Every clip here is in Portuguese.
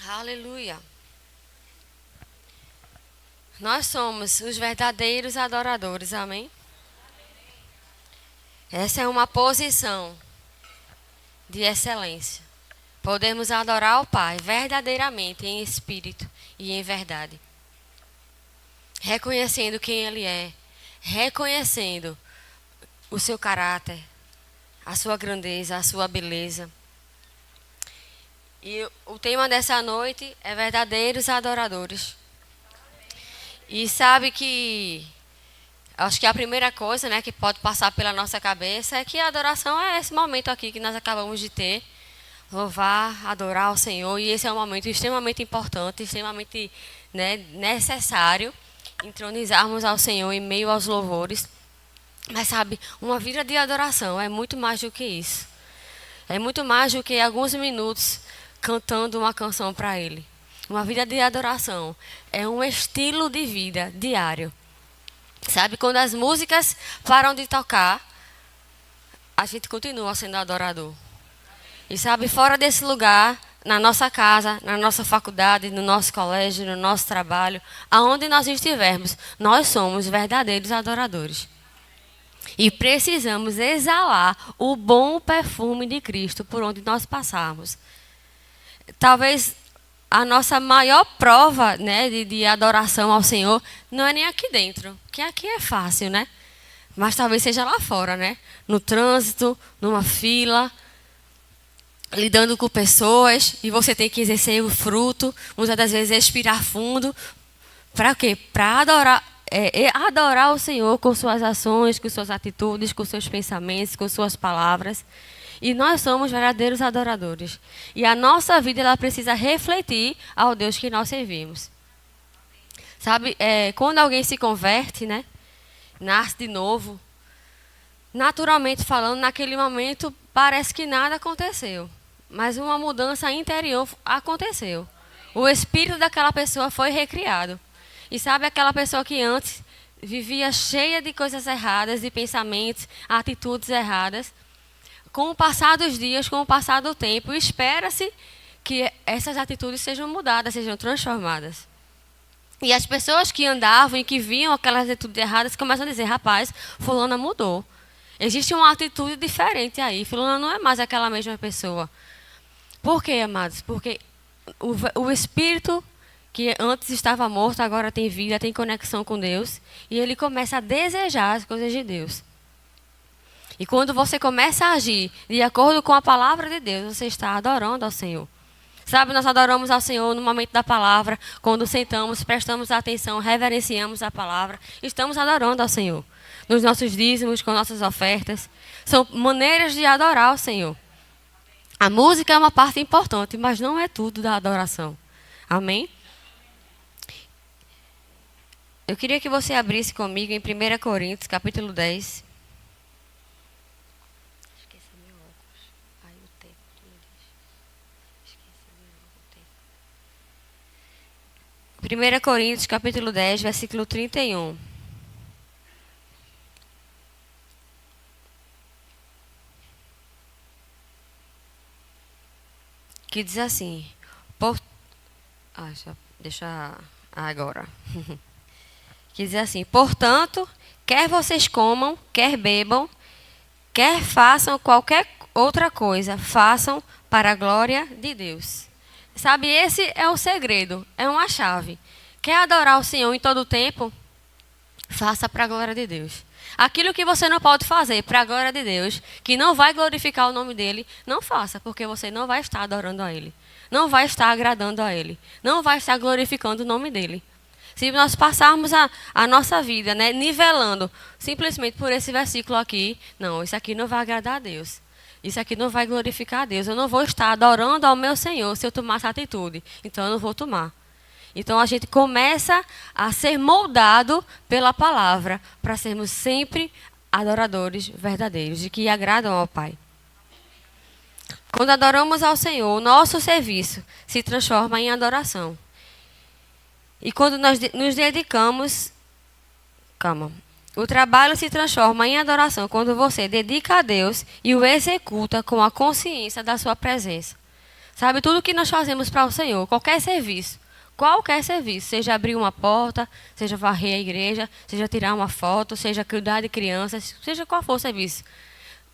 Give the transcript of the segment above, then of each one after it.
Aleluia. Nós somos os verdadeiros adoradores, amém? Essa é uma posição de excelência. Podemos adorar o Pai verdadeiramente, em espírito e em verdade. Reconhecendo quem Ele é, reconhecendo o seu caráter, a sua grandeza, a sua beleza. E o tema dessa noite é verdadeiros adoradores. E sabe que acho que a primeira coisa, né, que pode passar pela nossa cabeça é que a adoração é esse momento aqui que nós acabamos de ter. Louvar, adorar o Senhor. E esse é um momento extremamente importante, extremamente, né, necessário entronizarmos ao Senhor em meio aos louvores. Mas sabe, uma vida de adoração é muito mais do que isso. É muito mais do que alguns minutos cantando uma canção para Ele. Uma vida de adoração é um estilo de vida diário. Sabe, quando as músicas param de tocar, a gente continua sendo adorador. E sabe, fora desse lugar, na nossa casa, na nossa faculdade, no nosso colégio, no nosso trabalho, aonde nós estivermos, nós somos verdadeiros adoradores. E precisamos exalar o bom perfume de Cristo por onde nós passarmos. Talvez a nossa maior prova, né, de adoração ao Senhor não é nem aqui dentro, que aqui é fácil, né? Mas talvez seja lá fora, né? No trânsito, numa fila, lidando com pessoas, e você tem que exercer o fruto, muitas das vezes respirar fundo. Para quê? Para adorar o Senhor com suas ações, com suas atitudes, com seus pensamentos, com suas palavras. E nós somos verdadeiros adoradores. E a nossa vida ela precisa refletir ao Deus que nós servimos. Sabe, quando alguém se converte, né, nasce de novo, naturalmente falando, naquele momento parece que nada aconteceu. Mas uma mudança interior aconteceu. O espírito daquela pessoa foi recriado. E sabe aquela pessoa que antes vivia cheia de coisas erradas, de pensamentos, atitudes erradas. Com o passar dos dias, com o passar do tempo, espera-se que essas atitudes sejam mudadas, sejam transformadas. E as pessoas que andavam e que viam aquelas atitudes erradas começam a dizer, rapaz, fulana mudou. Existe uma atitude diferente aí. Fulana não é mais aquela mesma pessoa. Por quê, amados? Porque o espírito que antes estava morto, agora tem vida, tem conexão com Deus. E ele começa a desejar as coisas de Deus. E quando você começa a agir de acordo com a palavra de Deus, você está adorando ao Senhor. Sabe, nós adoramos ao Senhor no momento da palavra, quando sentamos, prestamos atenção, reverenciamos a palavra, estamos adorando ao Senhor. Nos nossos dízimos, com nossas ofertas. São maneiras de adorar ao Senhor. A música é uma parte importante, mas não é tudo da adoração. Amém? Eu queria que você abrisse comigo em 1 Coríntios, capítulo 10. 1 Coríntios, capítulo 10, versículo 31. Que diz assim, deixa agora. Que diz assim, portanto, quer vocês comam, quer bebam, quer façam qualquer outra coisa, façam para a glória de Deus. Sabe, esse é o segredo, é uma chave. Quer adorar o Senhor em todo o tempo? Faça para a glória de Deus. Aquilo que você não pode fazer para a glória de Deus, que não vai glorificar o nome dele, não faça, porque você não vai estar adorando a ele. Não vai estar agradando a ele. Não vai estar glorificando o nome dele. Se nós passarmos a nossa vida, né, nivelando simplesmente por esse versículo aqui, não, isso aqui não vai agradar a Deus. Isso aqui não vai glorificar a Deus. Eu não vou estar adorando ao meu Senhor se eu tomar essa atitude. Então eu não vou tomar. Então a gente começa a ser moldado pela palavra para sermos sempre adoradores verdadeiros e que agradam ao Pai. Quando adoramos ao Senhor, o nosso serviço se transforma em adoração. E quando nós nos dedicamos, o trabalho se transforma em adoração quando você dedica a Deus e o executa com a consciência da sua presença. Sabe, tudo que nós fazemos para o Senhor, qualquer serviço, seja abrir uma porta, seja varrer a igreja, seja tirar uma foto, seja cuidar de crianças, seja qual for o serviço,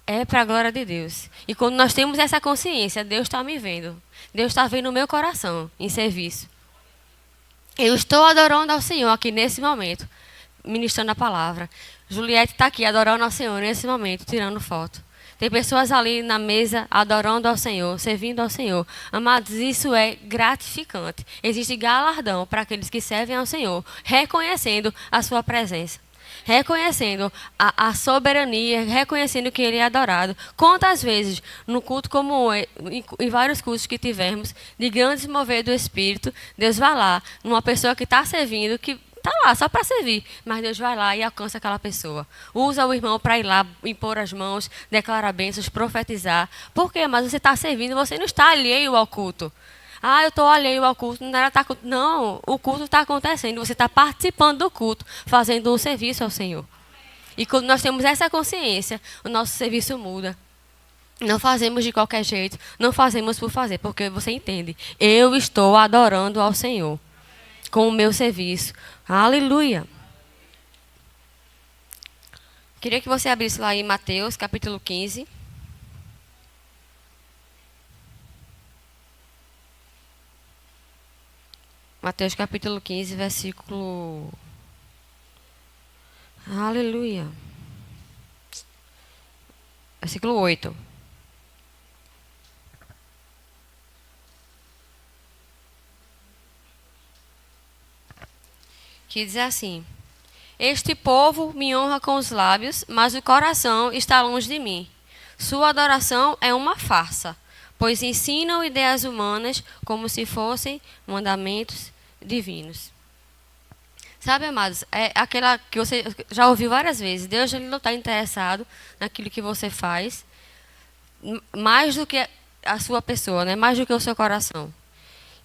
é para a glória de Deus. E quando nós temos essa consciência, Deus está me vendo, Deus está vendo o meu coração em serviço. Eu estou adorando ao Senhor aqui nesse momento, ministrando a palavra. Juliette está aqui adorando ao Senhor nesse momento, tirando foto. Tem pessoas ali na mesa adorando ao Senhor, servindo ao Senhor. Amados, isso é gratificante. Existe galardão para aqueles que servem ao Senhor, reconhecendo a sua presença, reconhecendo a soberania, reconhecendo que Ele é adorado. Quantas vezes, no culto como em vários cultos que tivemos, de grandes mover do Espírito, Deus vai lá, numa pessoa que está servindo, que está lá só para servir, mas Deus vai lá e alcança aquela pessoa. Usa o irmão para ir lá, impor as mãos, declarar bênçãos, profetizar. Por quê? Mas você está servindo, você não está alheio ao culto. Ah, eu estou alheio ao culto. Não, o culto está acontecendo. Você está participando do culto, fazendo um serviço ao Senhor. E quando nós temos essa consciência, o nosso serviço muda. Não fazemos de qualquer jeito, não fazemos por fazer, porque você entende. Eu estou adorando ao Senhor com o meu serviço. Aleluia. Queria que você abrisse lá em Mateus, capítulo 15. Mateus capítulo 15, versículo... Aleluia. Versículo 8. Que diz assim: Este povo me honra com os lábios, mas o coração está longe de mim. Sua adoração é uma farsa, pois ensinam ideias humanas como se fossem mandamentos divinos. Sabe, amados, é aquela que você já ouviu várias vezes. Deus ele não está interessado naquilo que você faz, mais do que a sua pessoa, né? Mais do que o seu coração.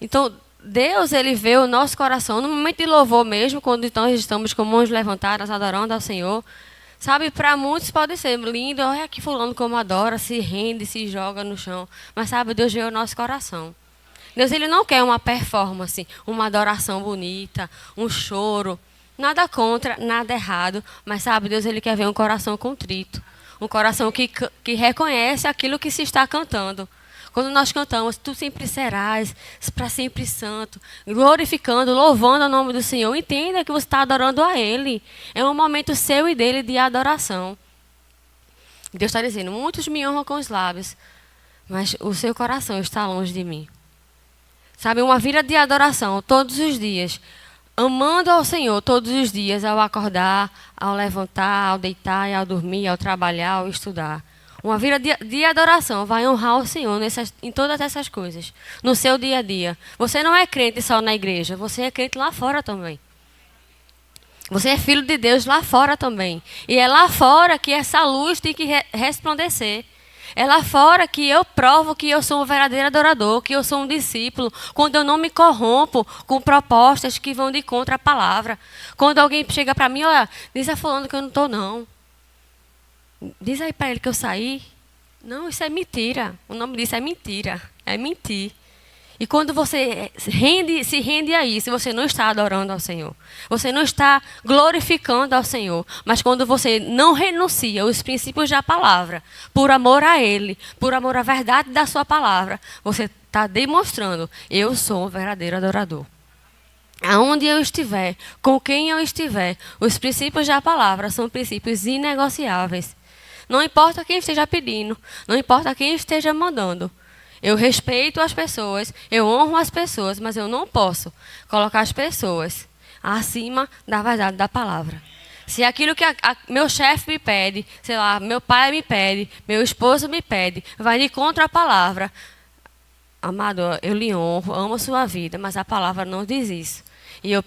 Então, Deus, ele vê o nosso coração no momento de louvor mesmo, quando então estamos com mãos levantadas, adorando ao Senhor. Sabe, para muitos pode ser lindo, olha que fulano como adora, se rende, se joga no chão. Mas sabe, Deus vê o nosso coração. Deus, ele não quer uma performance, uma adoração bonita, um choro. Nada contra, nada errado. Mas sabe, Deus, ele quer ver um coração contrito. Um coração que reconhece aquilo que se está cantando. Quando nós cantamos, tu sempre serás, para sempre santo, glorificando, louvando o nome do Senhor, entenda que você está adorando a Ele. É um momento seu e dele de adoração. Deus está dizendo, muitos me honram com os lábios, mas o seu coração está longe de mim. Sabe, uma vida de adoração todos os dias, amando ao Senhor todos os dias, ao acordar, ao levantar, ao deitar, ao dormir, ao trabalhar, ao estudar. Uma vida de adoração vai honrar o Senhor em todas essas coisas, no seu dia a dia. Você não é crente só na igreja, você é crente lá fora também. Você é filho de Deus lá fora também. E é lá fora que essa luz tem que resplandecer. É lá fora que eu provo que eu sou um verdadeiro adorador, que eu sou um discípulo, quando eu não me corrompo com propostas que vão de contra a palavra. Quando alguém chega para mim, olha, diz a fulano que eu não estou não. Diz aí para ele que eu saí. Não, isso é mentira. O nome disso é mentira. É mentir. E quando você se rende a isso, você não está adorando ao Senhor. Você não está glorificando ao Senhor. Mas quando você não renuncia aos princípios da palavra, por amor a Ele, por amor à verdade da sua palavra, você está demonstrando, eu sou um verdadeiro adorador. Aonde eu estiver, com quem eu estiver, os princípios da palavra são princípios inegociáveis. Não importa quem esteja pedindo, não importa quem esteja mandando. Eu respeito as pessoas, eu honro as pessoas, mas eu não posso colocar as pessoas acima da verdade da palavra. Se aquilo que meu chefe me pede, sei lá, meu pai me pede, meu esposo me pede, vai de contra a palavra. Amado, eu lhe honro, amo a sua vida, mas a palavra não diz isso. E eu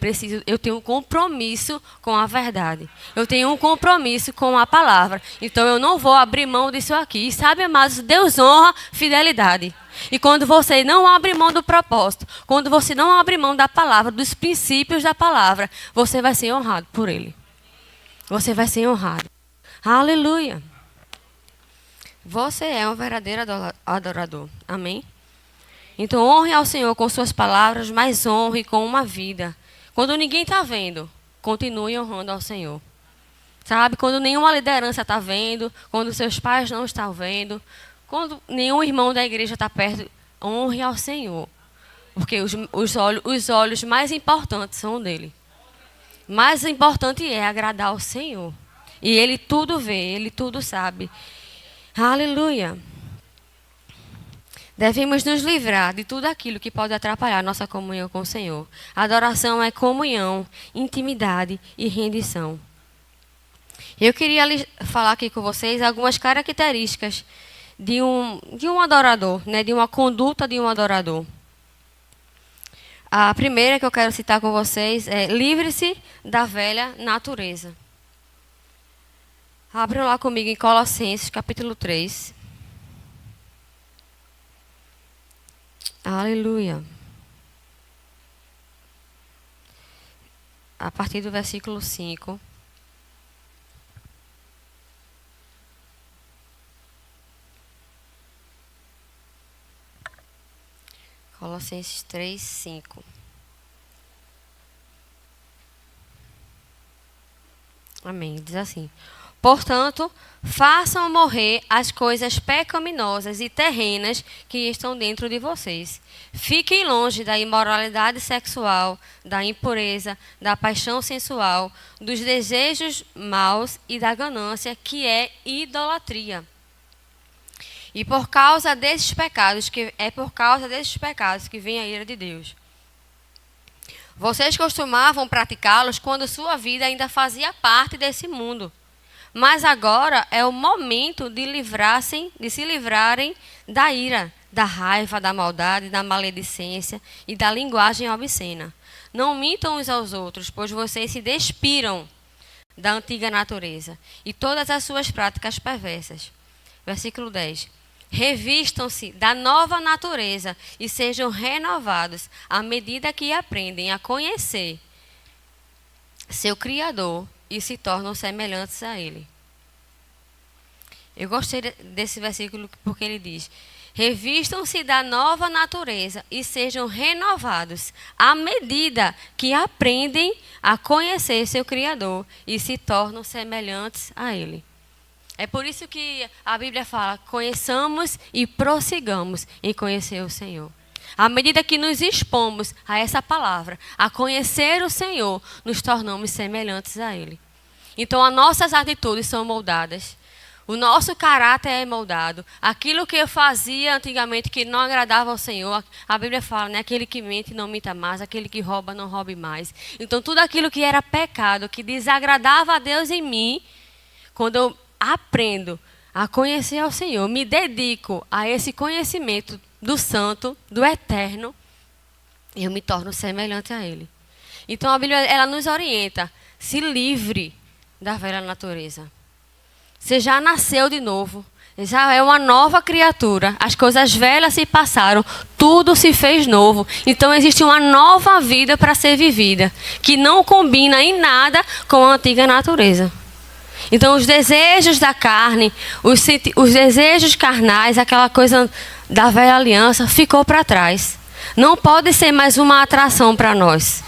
tenho um compromisso com a verdade. Eu tenho um compromisso com a palavra. Então eu não vou abrir mão disso aqui. E sabe, amados, Deus honra fidelidade. E quando você não abre mão do propósito, quando você não abre mão da palavra, dos princípios da palavra, você vai ser honrado por Ele. Você vai ser honrado. Aleluia. Você é um verdadeiro adorador. Amém? Então, honre ao Senhor com suas palavras, mas honre com uma vida. Quando ninguém está vendo, continue honrando ao Senhor. Sabe? Quando nenhuma liderança está vendo, quando seus pais não estão vendo, quando nenhum irmão da igreja está perto, honre ao Senhor. Porque os olhos mais importantes são dele. Mais importante é agradar ao Senhor. E Ele tudo vê, Ele tudo sabe. Aleluia. Devemos nos livrar de tudo aquilo que pode atrapalhar nossa comunhão com o Senhor. Adoração é comunhão, intimidade e rendição. Eu queria falar aqui com vocês algumas características de um adorador, né, de uma conduta de um adorador. A primeira que eu quero citar com vocês é: livre-se da velha natureza. Abram lá comigo em Colossenses, capítulo 3. Aleluia. A partir do versículo 5. Colossenses 3, 5. Amém. Diz assim: portanto, façam morrer as coisas pecaminosas e terrenas que estão dentro de vocês. Fiquem longe da imoralidade sexual, da impureza, da paixão sensual, dos desejos maus e da ganância, que é idolatria. E por causa desses pecados, que vem a ira de Deus. Vocês costumavam praticá-los quando sua vida ainda fazia parte desse mundo. Mas agora é o momento de se livrarem da ira, da raiva, da maldade, da maledicência e da linguagem obscena. Não mintam uns aos outros, pois vocês se despiram da antiga natureza e todas as suas práticas perversas. Versículo 10. Revistam-se da nova natureza e sejam renovados à medida que aprendem a conhecer seu Criador e se tornam semelhantes a Ele. Eu gostei desse versículo porque ele diz: revistam-se da nova natureza e sejam renovados à medida que aprendem a conhecer seu Criador e se tornam semelhantes a Ele. É por isso que a Bíblia fala: conheçamos e prossigamos em conhecer o Senhor. À medida que nos expomos a essa palavra, a conhecer o Senhor, nos tornamos semelhantes a Ele. Então, as nossas atitudes são moldadas. O nosso caráter é moldado. Aquilo que eu fazia antigamente que não agradava ao Senhor, a Bíblia fala, né? Aquele que mente não minta mais, aquele que rouba não roube mais. Então, tudo aquilo que era pecado, que desagradava a Deus em mim, quando eu aprendo a conhecer ao Senhor, me dedico a esse conhecimento do Santo, do Eterno, eu me torno semelhante a Ele. Então a Bíblia, ela nos orienta: se livre da velha natureza. Você já nasceu de novo, já é uma nova criatura. As coisas velhas se passaram, tudo se fez novo. Então existe uma nova vida para ser vivida, que não combina em nada com a antiga natureza. Então, os desejos da carne, os desejos carnais, aquela coisa da velha aliança, ficou para trás. Não pode ser mais uma atração para nós.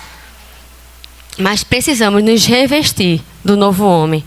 Mas precisamos nos revestir do novo homem,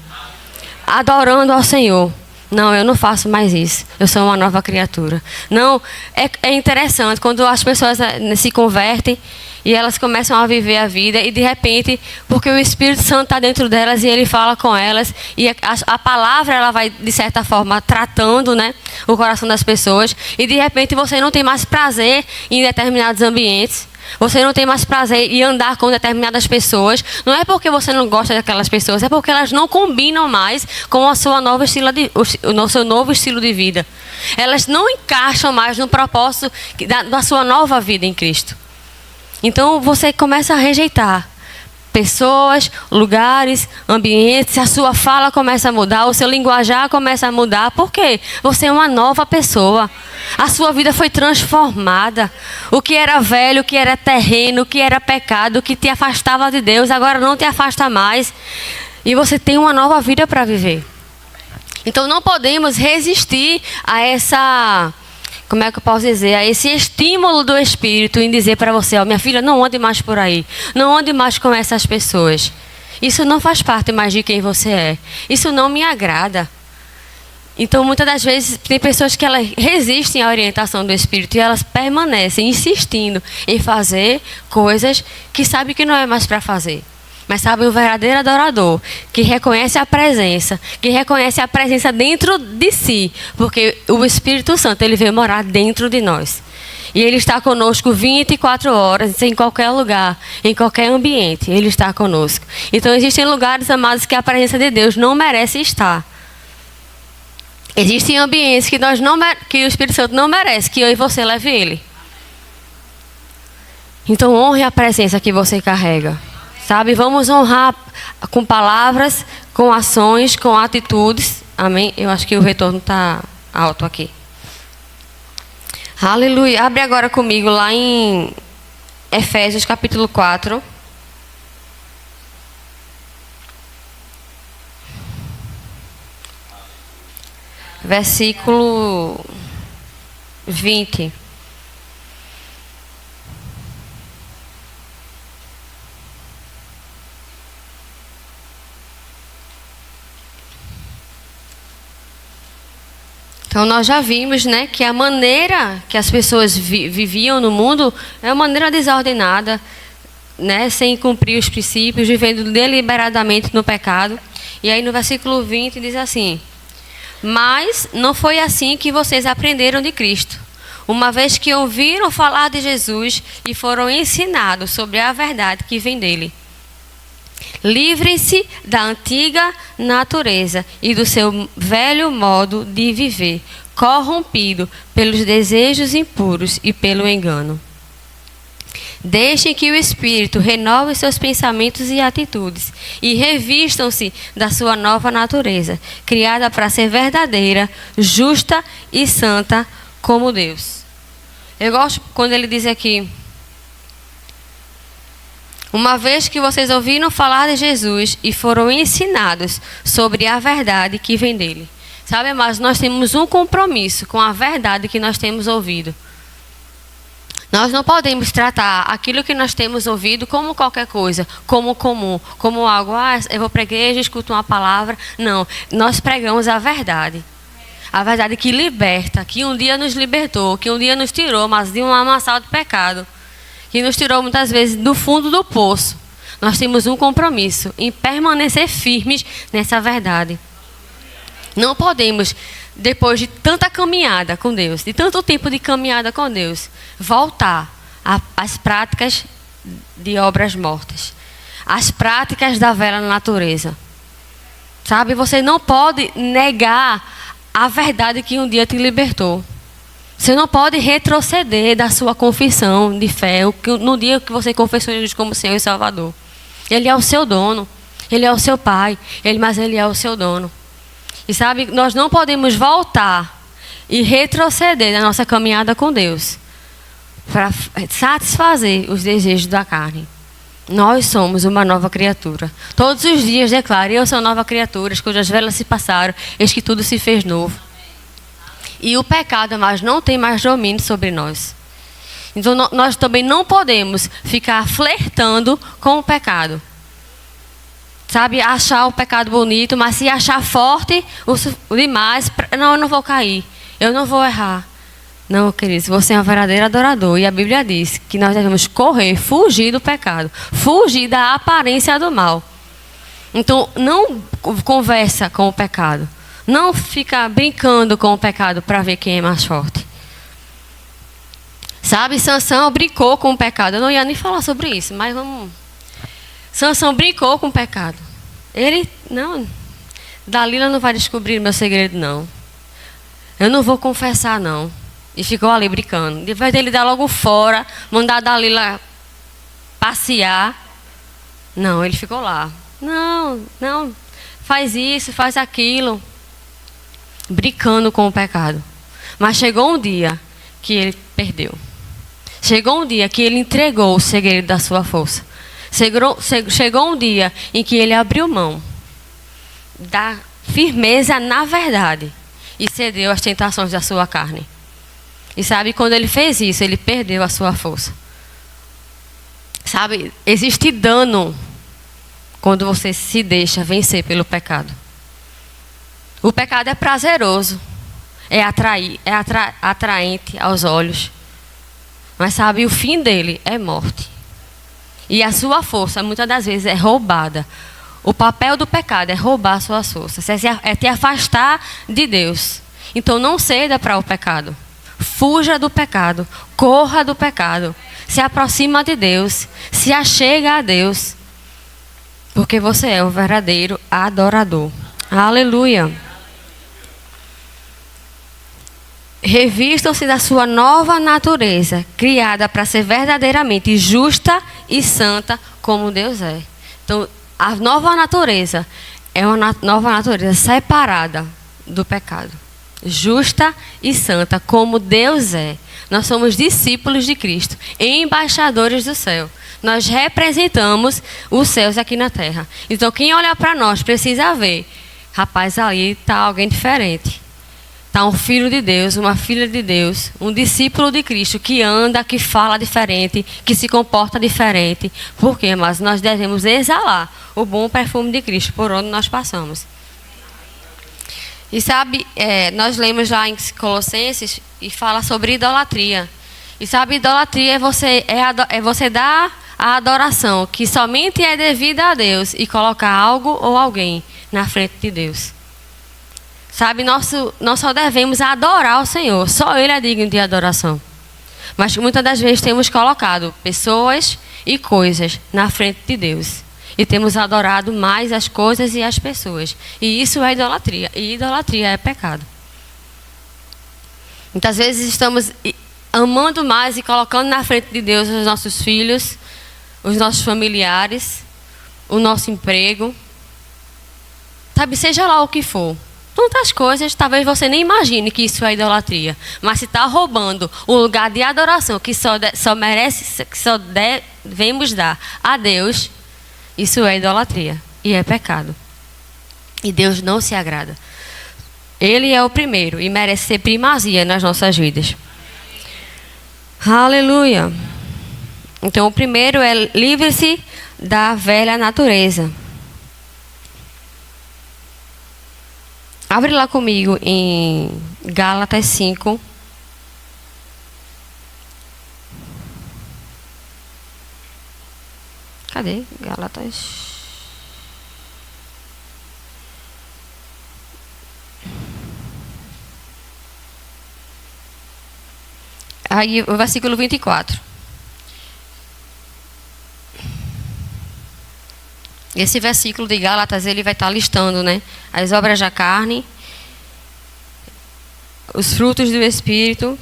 adorando ao Senhor. Não, eu não faço mais isso. Eu sou uma nova criatura. Não, é interessante quando as pessoas se convertem e elas começam a viver a vida e de repente, porque o Espírito Santo está dentro delas e ele fala com elas e a palavra ela vai de certa forma tratando, né, o coração das pessoas e de repente você não tem mais prazer em determinados ambientes. Você não tem mais prazer em andar com determinadas pessoas. Não é porque você não gosta daquelas pessoas, é porque elas não combinam mais com o seu novo estilo de vida. Elas não encaixam mais no propósito da sua nova vida em Cristo. Então você começa a rejeitar pessoas, lugares, ambientes, a sua fala começa a mudar, o seu linguajar começa a mudar. Por quê? Você é uma nova pessoa. A sua vida foi transformada. O que era velho, o que era terreno, o que era pecado, o que te afastava de Deus, agora não te afasta mais. E você tem uma nova vida para viver. Então não podemos resistir a essa como é que eu posso dizer, a esse estímulo do Espírito em dizer para você, ó, minha filha, não ande mais por aí, não ande mais com essas pessoas. Isso não faz parte mais de quem você é. Isso não me agrada. Então, muitas das vezes, tem pessoas que elas resistem à orientação do Espírito e elas permanecem insistindo em fazer coisas que sabem que não é mais para fazer. Mas sabe, o verdadeiro adorador, que reconhece a presença dentro de si, porque o Espírito Santo, ele veio morar dentro de nós. E ele está conosco 24 horas, em qualquer lugar, em qualquer ambiente, ele está conosco. Então, existem lugares, amados, que a presença de Deus não merece estar. Existem ambientes que o Espírito Santo não merece, que eu e você leve ele. Então, honre a presença que você carrega. Sabe, vamos honrar com palavras, com ações, com atitudes. Amém? Eu acho que o retorno está alto aqui. Aleluia. Abre agora comigo lá em Efésios capítulo 4. Versículo 20. Então, nós já vimos, né, que a maneira que as pessoas viviam no mundo é uma maneira desordenada, né, sem cumprir os princípios, vivendo deliberadamente no pecado. E aí no versículo 20 diz assim: mas não foi assim que vocês aprenderam de Cristo, uma vez que ouviram falar de Jesus e foram ensinados sobre a verdade que vem dele. Livrem-se da antiga natureza e do seu velho modo de viver, corrompido pelos desejos impuros e pelo engano. Deixem que o Espírito renove seus pensamentos e atitudes e revistam-se da sua nova natureza, criada para ser verdadeira, justa e santa como Deus. Eu gosto quando ele diz aqui: uma vez que vocês ouviram falar de Jesus e foram ensinados sobre a verdade que vem dele. Sabe, mas nós temos um compromisso com a verdade que nós temos ouvido. Nós não podemos tratar aquilo que nós temos ouvido como qualquer coisa, como comum, como algo, eu vou para a igreja, escuto uma palavra. Não, nós pregamos a verdade. A verdade que liberta, que um dia nos libertou, que um dia nos tirou, mas de um lamaçal de pecado, que nos tirou muitas vezes do fundo do poço. Nós temos um compromisso em permanecer firmes nessa verdade. Não podemos, depois de tanta caminhada com Deus, de tanto tempo de caminhada com Deus, voltar às práticas de obras mortas, às práticas da velha natureza. Sabe, você não pode negar a verdade que um dia te libertou. Você não pode retroceder da sua confissão de fé no dia que você confessou Jesus como Senhor e Salvador. Ele é o seu dono, Ele é o seu Pai, mas Ele é o seu dono. E sabe, nós não podemos voltar e retroceder na nossa caminhada com Deus para satisfazer os desejos da carne. Nós somos uma nova criatura. Todos os dias declaro: eu sou nova criatura, as coisas velhas se passaram, eis que tudo se fez novo. E o pecado, mas não tem mais domínio sobre nós. Então, nós também não podemos ficar flertando com o pecado. Sabe, achar o pecado bonito, mas se achar forte o demais, não, eu não vou cair, eu não vou errar. Não, queridos, você é um verdadeiro adorador. E a Bíblia diz que nós devemos correr, fugir do pecado, fugir da aparência do mal. Então, não conversa com o pecado. Não fica brincando com o pecado para ver quem é mais forte. Sabe, Sansão brincou com o pecado. Eu não ia nem falar sobre isso, mas vamos. Sansão brincou com o pecado. Dalila não vai descobrir meu segredo, não. Eu não vou confessar, não. E ficou ali brincando. Depois dele dar logo fora, mandar a Dalila passear. Não, ele ficou lá. Não, faz isso, faz aquilo. Brincando com o pecado. Mas chegou um dia que ele perdeu. Chegou um dia que ele entregou o segredo da sua força. Chegou um dia em que ele abriu mão da firmeza na verdade e cedeu às tentações da sua carne. E sabe, quando ele fez isso, ele perdeu a sua força. Sabe, existe dano quando você se deixa vencer pelo pecado. O pecado é prazeroso, é atraente aos olhos. Mas sabe, o fim dele é morte. E a sua força, muitas das vezes, é roubada. O papel do pecado é roubar as suas forças, é te afastar de Deus. Então não ceda para o pecado. Fuja do pecado, corra do pecado, se aproxima de Deus, se achega a Deus, porque você é um verdadeiro adorador. Aleluia. Revistam-se da sua nova natureza, criada para ser verdadeiramente justa e santa como Deus é. Então, a nova natureza é uma nova natureza separada do pecado. Justa e santa como Deus é. Nós somos discípulos de Cristo, embaixadores do céu. Nós representamos os céus aqui na terra. Então, quem olhar para nós precisa ver, rapaz, ali está alguém diferente. Está um filho de Deus, uma filha de Deus, um discípulo de Cristo que anda, que fala diferente, que se comporta diferente. Por quê? Mas nós devemos exalar o bom perfume de Cristo por onde nós passamos. E sabe, nós lemos lá em Colossenses e fala sobre idolatria. E sabe, idolatria é você dar a adoração que somente é devida a Deus e colocar algo ou alguém na frente de Deus. Sabe, nós só devemos adorar o Senhor. Só Ele é digno de adoração. Mas muitas das vezes temos colocado pessoas e coisas na frente de Deus. E temos adorado mais as coisas e as pessoas. E isso é idolatria. E idolatria é pecado. Muitas vezes estamos amando mais e colocando na frente de Deus os nossos filhos, os nossos familiares, o nosso emprego. Sabe, seja lá o que for. Tantas coisas, talvez você nem imagine que isso é idolatria. Mas se está roubando o lugar de adoração que só devemos dar a Deus, isso é idolatria e é pecado. E Deus não se agrada. Ele é o primeiro e merece ser primazia nas nossas vidas. Aleluia. Então, o primeiro é livre-se da velha natureza. Abre lá comigo em Gálatas 5. Cadê? Gálatas. Aí o versículo 24. Esse versículo de Gálatas, ele vai estar listando, né, as obras da carne, os frutos do Espírito.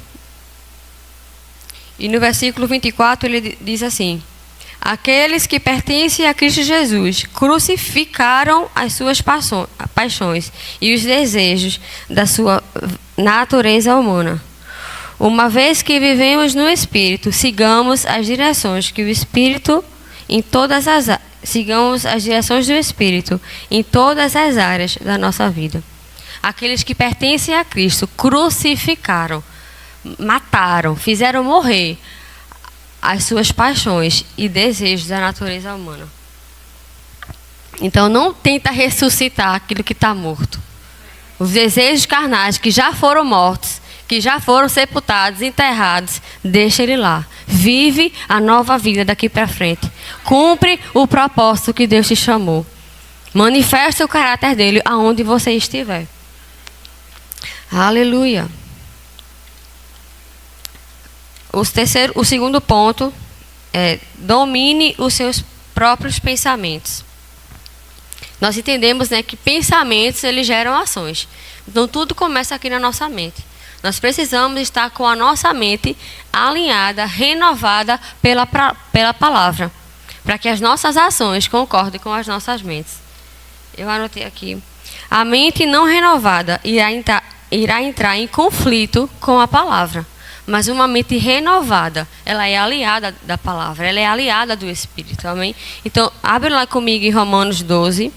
E no versículo 24 ele diz assim: aqueles que pertencem a Cristo Jesus crucificaram as suas paixões e os desejos da sua natureza humana. Uma vez que vivemos no Espírito, sigamos as direções do Espírito em todas as áreas da nossa vida. Aqueles que pertencem a Cristo crucificaram, mataram, fizeram morrer as suas paixões e desejos da natureza humana. Então não tenta ressuscitar aquilo que está morto. Os desejos carnais que já foram mortos, que já foram sepultados, enterrados, deixa ele lá. Vive a nova vida daqui para frente. Cumpre o propósito que Deus te chamou. Manifesta o caráter dele aonde você estiver. Aleluia. O segundo ponto é: domine os seus próprios pensamentos. Nós entendemos, né, que pensamentos eles geram ações. Então tudo começa aqui na nossa mente. Nós precisamos estar com a nossa mente alinhada, renovada pela palavra, para que as nossas ações concordem com as nossas mentes. Eu anotei aqui. A mente não renovada irá entrar em conflito com a palavra. Mas uma mente renovada, ela é aliada da palavra, ela é aliada do Espírito. Amém? Então, abre lá comigo em Romanos 12.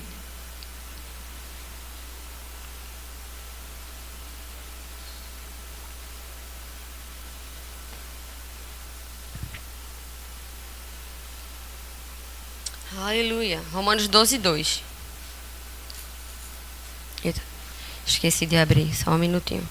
Aleluia. Romanos 12, 2. Eita, esqueci de abrir, só um minutinho.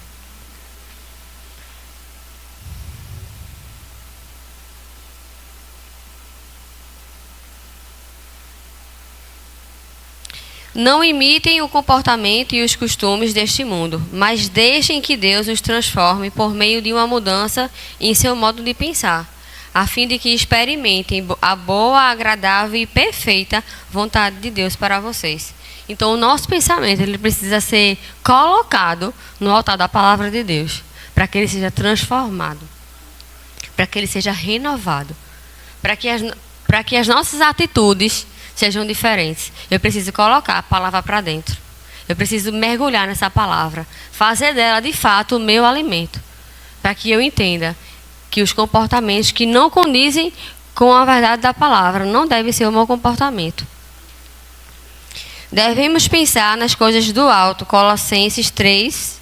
Não imitem o comportamento e os costumes deste mundo, mas deixem que Deus os transforme por meio de uma mudança em seu modo de pensar, a fim de que experimentem a boa, agradável e perfeita vontade de Deus para vocês. Então, o nosso pensamento ele precisa ser colocado no altar da palavra de Deus, para que ele seja transformado, para que ele seja renovado, para que as nossas atitudes sejam diferentes. Eu preciso colocar a palavra para dentro. Eu preciso mergulhar nessa palavra, fazer dela de fato o meu alimento, para que eu entenda que os comportamentos que não condizem com a verdade da palavra não devem ser o meu comportamento. Devemos pensar nas coisas do alto. Colossenses 3.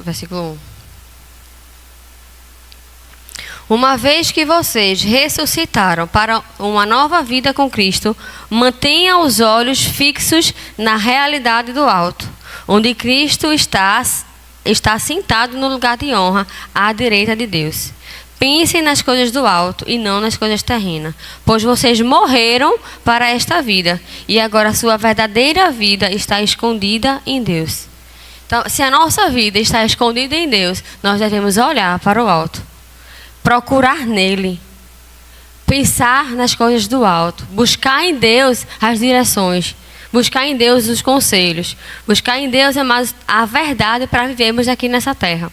Versículo 1. Uma vez que vocês ressuscitaram para uma nova vida com Cristo, mantenham os olhos fixos na realidade do alto, onde Cristo está sentado no lugar de honra à direita de Deus. Pensem nas coisas do alto e não nas coisas terrenas, pois vocês morreram para esta vida e agora a sua verdadeira vida está escondida em Deus. Então, se a nossa vida está escondida em Deus, nós devemos olhar para o alto, procurar nele, pensar nas coisas do alto, buscar em Deus as direções, buscar em Deus os conselhos, buscar em Deus, amados, a verdade para vivermos aqui nessa terra.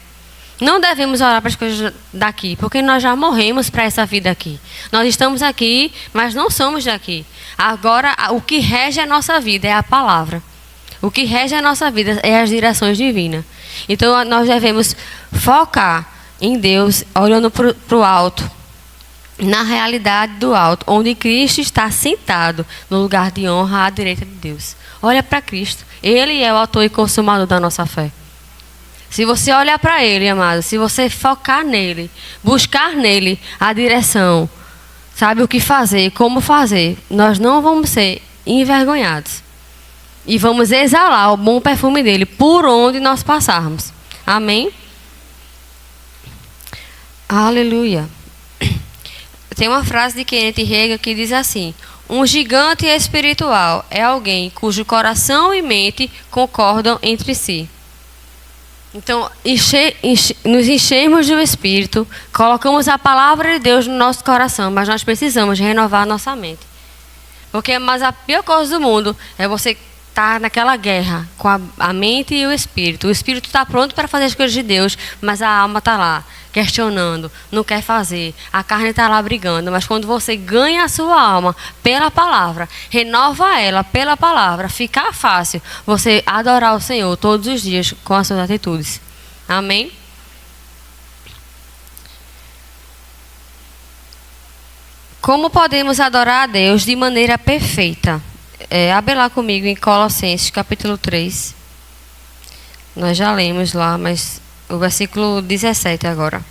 Não devemos olhar para as coisas daqui, porque nós já morremos para essa vida aqui. Nós estamos aqui, mas não somos daqui. Agora, o que rege a nossa vida é a palavra. O que rege a nossa vida é as direções divinas. Então, nós devemos focar em Deus, olhando para o alto, na realidade do alto, onde Cristo está sentado no lugar de honra à direita de Deus. Olha para Cristo. Ele é o autor e consumador da nossa fé. Se você olhar para Ele, amado, se você focar nele, buscar nele a direção, sabe o que fazer, como fazer, nós não vamos ser envergonhados. E vamos exalar o bom perfume dele por onde nós passarmos. Amém? Aleluia. Tem uma frase de Kenneth Hagin que diz assim: um gigante espiritual é alguém cujo coração e mente concordam entre si. Então, nos enchemos do Espírito, colocamos a palavra de Deus no nosso coração, mas nós precisamos renovar a nossa mente. Porque mas a pior coisa do mundo é você estar naquela guerra com a mente e o Espírito. O Espírito está pronto para fazer as coisas de Deus, mas a alma está lá, questionando, não quer fazer. A carne está lá brigando, mas quando você ganha a sua alma pela palavra, renova ela pela palavra, fica fácil você adorar o Senhor todos os dias com as suas atitudes. Amém? Como podemos adorar a Deus de maneira perfeita? Abre lá comigo em Colossenses capítulo 3. Nós já lemos lá, mas o versículo 17 agora.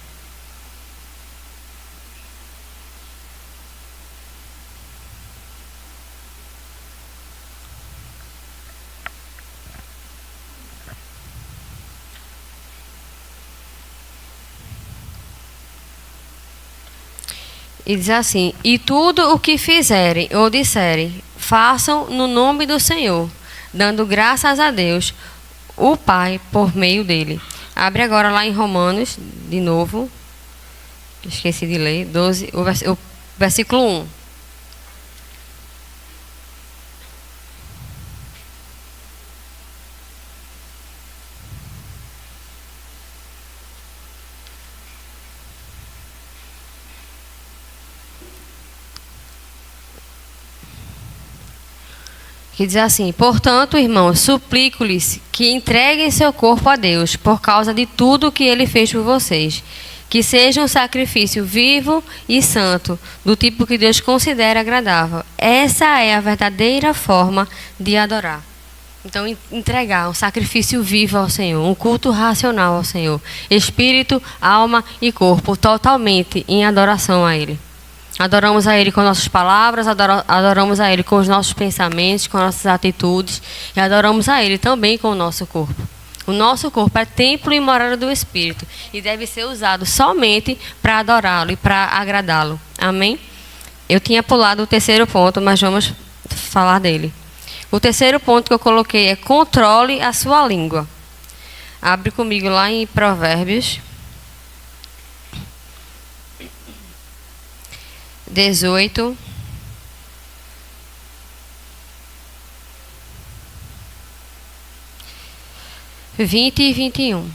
E diz assim: e tudo o que fizerem ou disserem, façam no nome do Senhor, dando graças a Deus, o Pai, por meio dele. Abre agora lá em Romanos, de novo. Esqueci de ler. 12, o versículo 1. Que diz assim: portanto, irmãos, suplico-lhes que entreguem seu corpo a Deus, por causa de tudo que ele fez por vocês. que seja um sacrifício vivo e santo, do tipo que Deus considera agradável. Essa é a verdadeira forma de adorar. Então, entregar um sacrifício vivo ao Senhor, um culto racional ao Senhor, espírito, alma e corpo, totalmente em adoração a Ele. Adoramos a Ele com nossas palavras, adoramos a Ele com os nossos pensamentos, com nossas atitudes, e adoramos a Ele também com o nosso corpo. O nosso corpo é templo e morada do Espírito e deve ser usado somente para adorá-lo e para agradá-lo. Amém? Eu tinha pulado o terceiro ponto, mas vamos falar dele. O terceiro ponto que eu coloquei é: controle a sua língua. Abre comigo lá em Provérbios 18. Vinte e 21.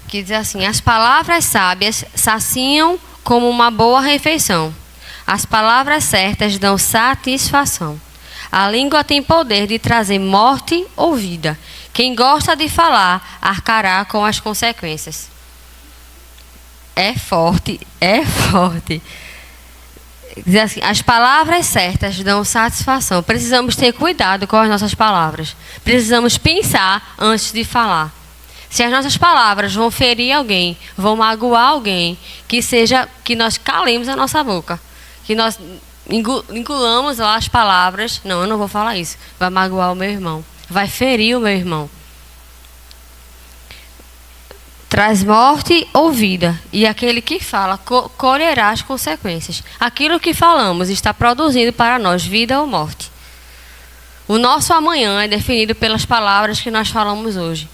Que diz assim: as palavras sábias saciam como uma boa refeição. As palavras certas dão satisfação. A língua tem poder de trazer morte ou vida. Quem gosta de falar arcará com as consequências. É forte, é forte. Diz assim: as palavras certas dão satisfação. Precisamos ter cuidado com as nossas palavras. Precisamos pensar antes de falar. Se as nossas palavras vão ferir alguém, vão magoar alguém, que nós calemos a nossa boca. Que nós engolamos lá as palavras. Não, eu não vou falar isso. Vai magoar o meu irmão. Vai ferir o meu irmão. Traz morte ou vida, e aquele que fala colherá as consequências. Aquilo que falamos está produzindo para nós vida ou morte. O nosso amanhã é definido pelas palavras que nós falamos hoje.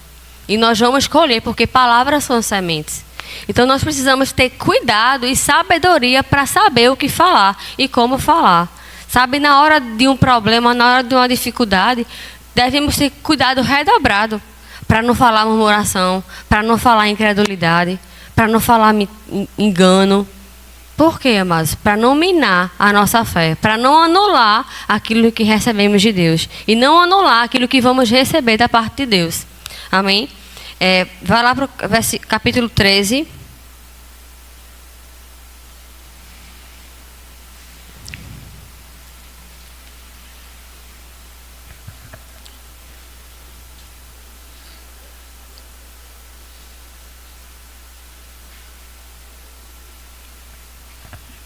E nós vamos colher, porque palavras são sementes. Então nós precisamos ter cuidado e sabedoria para saber o que falar e como falar. Sabe, na hora de um problema, na hora de uma dificuldade, devemos ter cuidado redobrado. Para não falar murmuração, para não falar incredulidade, para não falar engano. Por quê, amados? Para não minar a nossa fé, para não anular aquilo que recebemos de Deus e não anular aquilo que vamos receber da parte de Deus. Amém? Vai lá para o capítulo 13.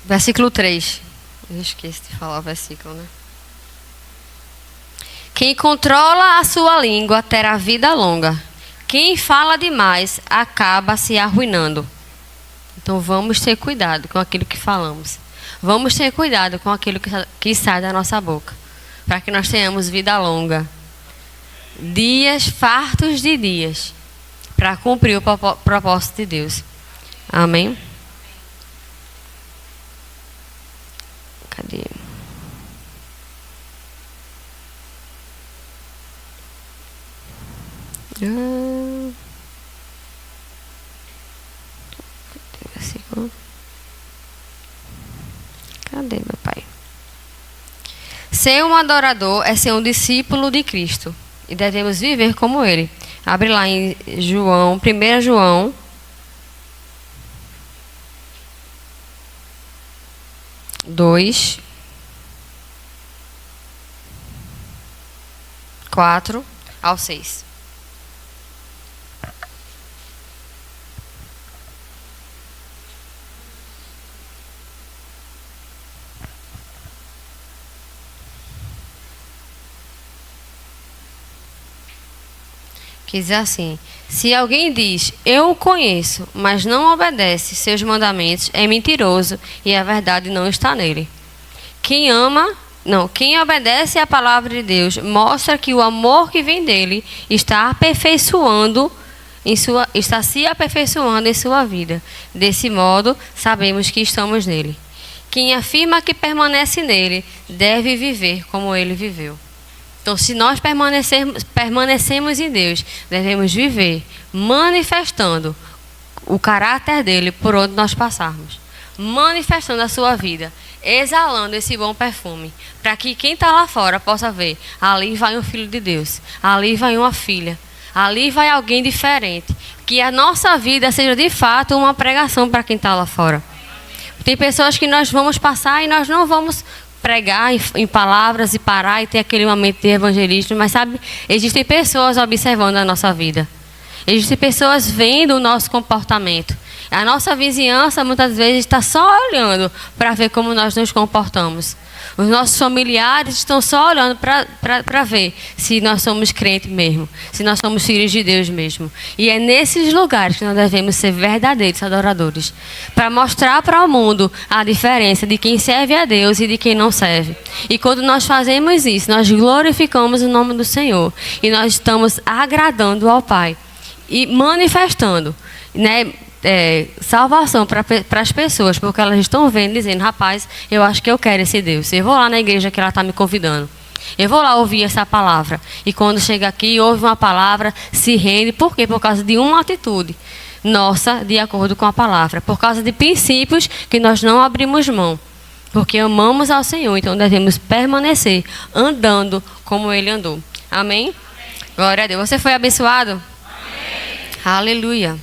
Versículo 3. Eu esqueci de falar o versículo, né? Quem controla a sua língua terá vida longa. Quem fala demais acaba se arruinando. Então vamos ter cuidado com aquilo que falamos. Vamos ter cuidado com aquilo que sai da nossa boca. Para que nós tenhamos vida longa. Dias fartos de dias. Para cumprir o propósito de Deus. Amém? Cadê? Cadê, meu pai? Ser um adorador é ser um discípulo de Cristo. E devemos viver como Ele. Abre lá em João, 1 João. Dois, 4 ao 6. Que diz assim: se alguém diz, eu o conheço, mas não obedece seus mandamentos, é mentiroso e a verdade não está nele. Quem obedece à palavra de Deus mostra que o amor que vem dele está se aperfeiçoando em sua vida. Desse modo, sabemos que estamos nele. Quem afirma que permanece nele deve viver como ele viveu. Então, se nós permanecemos em Deus, devemos viver manifestando o caráter dele por onde nós passarmos. Manifestando a sua vida. exalando esse bom perfume, para que quem está lá fora possa ver, ali vai um filho de Deus, ali vai uma filha, ali vai alguém diferente, que a nossa vida seja de fato uma pregação para quem está lá fora. Tem pessoas que nós vamos passar e nós não vamos pregar em palavras e parar e ter aquele momento de evangelismo, mas sabe, existem pessoas observando a nossa vida. Existem pessoas vendo o nosso comportamento. A nossa vizinhança muitas vezes está só olhando para ver como nós nos comportamos. Os nossos familiares estão só olhando para ver se nós somos crentes mesmo, se nós somos filhos de Deus mesmo. E é nesses lugares que nós devemos ser verdadeiros adoradores, para mostrar para o mundo a diferença de quem serve a Deus e de quem não serve. E quando nós fazemos isso, nós glorificamos o nome do Senhor e nós estamos agradando ao Pai e manifestando, né, salvação para as pessoas, porque elas estão vendo, dizendo, rapaz, eu acho que eu quero esse Deus. Eu vou lá na igreja que ela está me convidando. Eu vou lá ouvir essa palavra. E quando chega aqui, ouve uma palavra, se rende. Por quê? Por causa de uma atitude nossa, de acordo com a palavra. Por causa de princípios que nós não abrimos mão. Porque amamos ao Senhor, então devemos permanecer andando como Ele andou. Amém? Glória a Deus. Você foi abençoado? Amém. Aleluia.